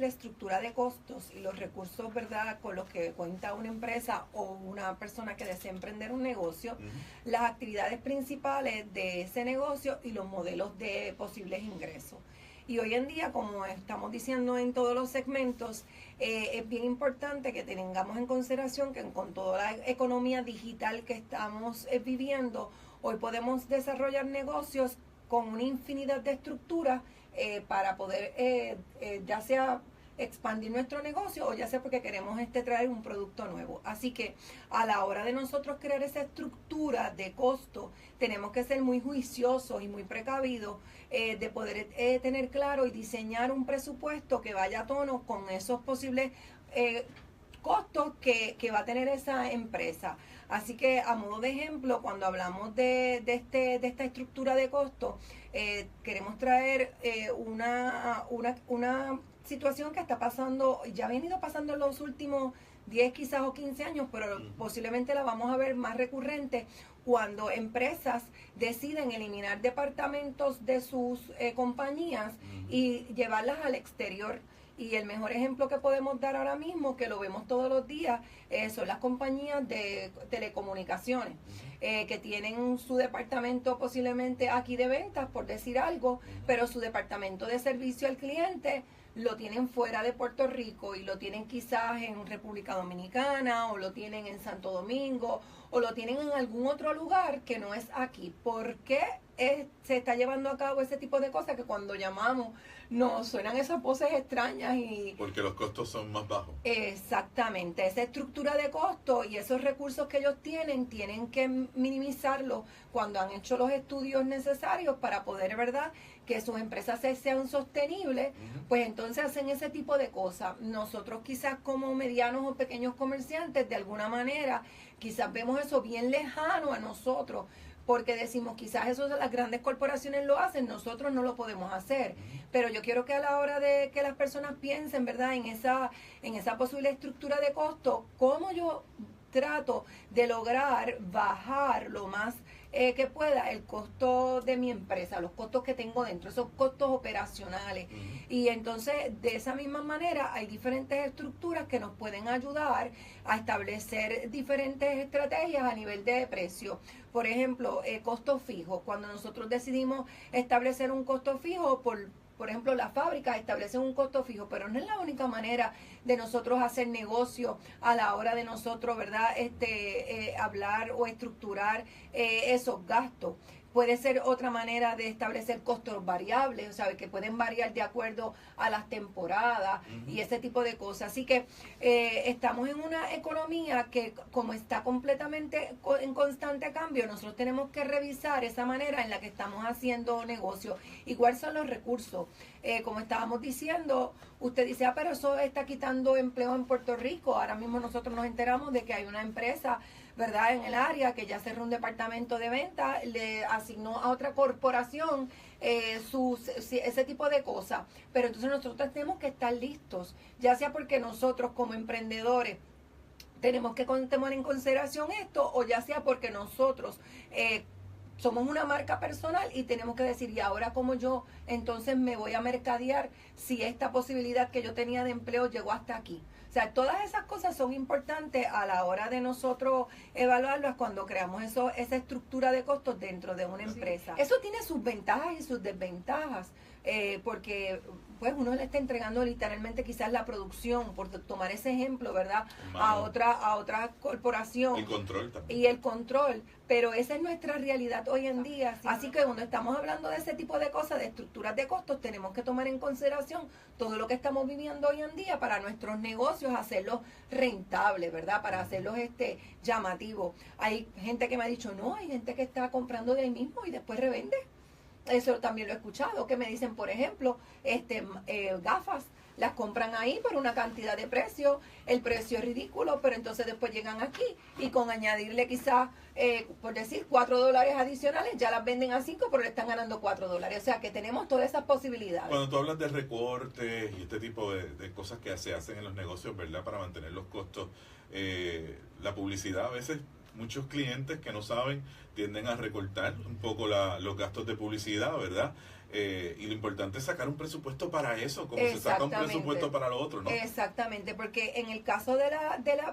la estructura de costos y los recursos, ¿verdad?, con los que cuenta una empresa o una persona que desea emprender un negocio, las actividades principales de ese negocio y los modelos de posibles ingresos. Y hoy en día, como estamos diciendo en todos los segmentos, es bien importante que tengamos en consideración que con toda la economía digital que estamos viviendo, hoy podemos desarrollar negocios con una infinidad de estructuras para poder ya sea expandir nuestro negocio o ya sea porque queremos traer un producto nuevo. Así que a la hora de nosotros crear esa estructura de costo, tenemos que ser muy juiciosos y muy precavidos de poder tener claro y diseñar un presupuesto que vaya a tono con esos posibles costos que va a tener esa empresa. Así que a modo de ejemplo, cuando hablamos de esta estructura de costos, queremos traer una situación que está pasando, ya ha venido pasando en los últimos 10 quizás o 15 años, pero posiblemente la vamos a ver más recurrente cuando empresas deciden eliminar departamentos de sus compañías y llevarlas al exterior. Y el mejor ejemplo que podemos dar ahora mismo, que lo vemos todos los días, son las compañías de telecomunicaciones, que tienen su departamento posiblemente aquí de ventas, por decir algo, pero su departamento de servicio al cliente lo tienen fuera de Puerto Rico y lo tienen quizás en República Dominicana o lo tienen en Santo Domingo o lo tienen en algún otro lugar que no es aquí. ¿Por qué se está llevando a cabo ese tipo de cosas que cuando llamamos nos suenan esas voces extrañas? Porque los costos son más bajos. Exactamente, esa estructura de costos y esos recursos que ellos tienen que minimizarlos cuando han hecho los estudios necesarios para poder, ¿verdad?, que sus empresas sean sostenibles, pues entonces hacen ese tipo de cosas. Nosotros quizás como medianos o pequeños comerciantes, de alguna manera, quizás vemos eso bien lejano a nosotros, porque decimos, quizás eso las grandes corporaciones lo hacen, nosotros no lo podemos hacer. Pero yo quiero que a la hora de que las personas piensen, ¿verdad?, en esa posible estructura de costo, cómo yo trato de lograr bajar lo más que pueda el costo de mi empresa, los costos que tengo dentro, esos costos operacionales. Y entonces, de esa misma manera, hay diferentes estructuras que nos pueden ayudar a establecer diferentes estrategias a nivel de precio. Por ejemplo, costos fijos. Cuando nosotros decidimos establecer un costo fijo, por ejemplo, las fábricas establecen un costo fijo, pero no es la única manera de nosotros hacer negocio a la hora de nosotros, ¿verdad?, hablar o estructurar esos gastos. Puede ser otra manera de establecer costos variables, o sea, que pueden variar de acuerdo a las temporadas y ese tipo de cosas. Así que estamos en una economía que, como está completamente en constante cambio, nosotros tenemos que revisar esa manera en la que estamos haciendo negocio. Igual son los recursos. Como estábamos diciendo, usted dice, pero eso está quitando empleo en Puerto Rico. Ahora mismo nosotros nos enteramos de que hay una empresa, ¿verdad?, en el área que ya cerró un departamento de venta, le asignó a otra corporación ese tipo de cosas. Pero entonces nosotros tenemos que estar listos, ya sea porque nosotros como emprendedores tenemos que tomar en consideración esto, o ya sea porque nosotros somos una marca personal y tenemos que decir, ¿y ahora cómo yo entonces me voy a mercadear si esta posibilidad que yo tenía de empleo llegó hasta aquí? O sea, todas esas cosas son importantes a la hora de nosotros evaluarlas cuando creamos esa estructura de costos dentro de una empresa. Eso tiene sus ventajas y sus desventajas, porque pues uno le está entregando literalmente quizás la producción, por tomar ese ejemplo, ¿verdad?, a otra corporación. El control también. Y el control, pero esa es nuestra realidad hoy en día. Así que cuando estamos hablando de ese tipo de cosas, de estructuras de costos, tenemos que tomar en consideración todo lo que estamos viviendo hoy en día para nuestros negocios, hacerlos rentables, ¿verdad?, para hacerlos llamativos. Hay gente que me ha dicho, no, hay gente que está comprando de ahí mismo y después revende. Eso también lo he escuchado, que me dicen, por ejemplo, gafas, las compran ahí por una cantidad de precio, el precio es ridículo, pero entonces después llegan aquí y con añadirle quizás, por decir, $4 adicionales, ya las venden a 5, pero le están ganando $4. O sea que tenemos todas esas posibilidades. Cuando tú hablas de recortes y este tipo de cosas que se hacen en los negocios, ¿verdad?, para mantener los costos, la publicidad, a veces muchos clientes que no saben tienden a recortar un poco los gastos de publicidad, ¿verdad? Y lo importante es sacar un presupuesto para eso, como se saca un presupuesto para lo otro, ¿no? Exactamente, porque en el caso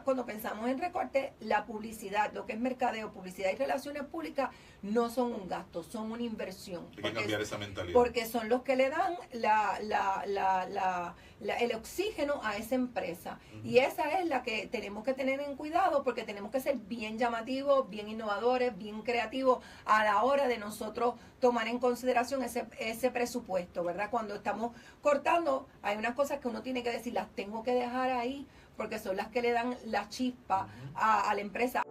cuando pensamos en recorte, la publicidad, lo que es mercadeo, publicidad y relaciones públicas, no son un gasto, son una inversión. Hay que cambiar esa mentalidad. Porque son los que le dan el oxígeno a esa empresa. Y esa es la que tenemos que tener en cuidado, porque tenemos que ser bien llamativos, bien innovadores, bien creativos a la hora de nosotros tomar en consideración ese presupuesto, ¿verdad? Cuando estamos cortando, hay unas cosas que uno tiene que decir, las tengo que dejar ahí, porque son las que le dan la chispa a la empresa.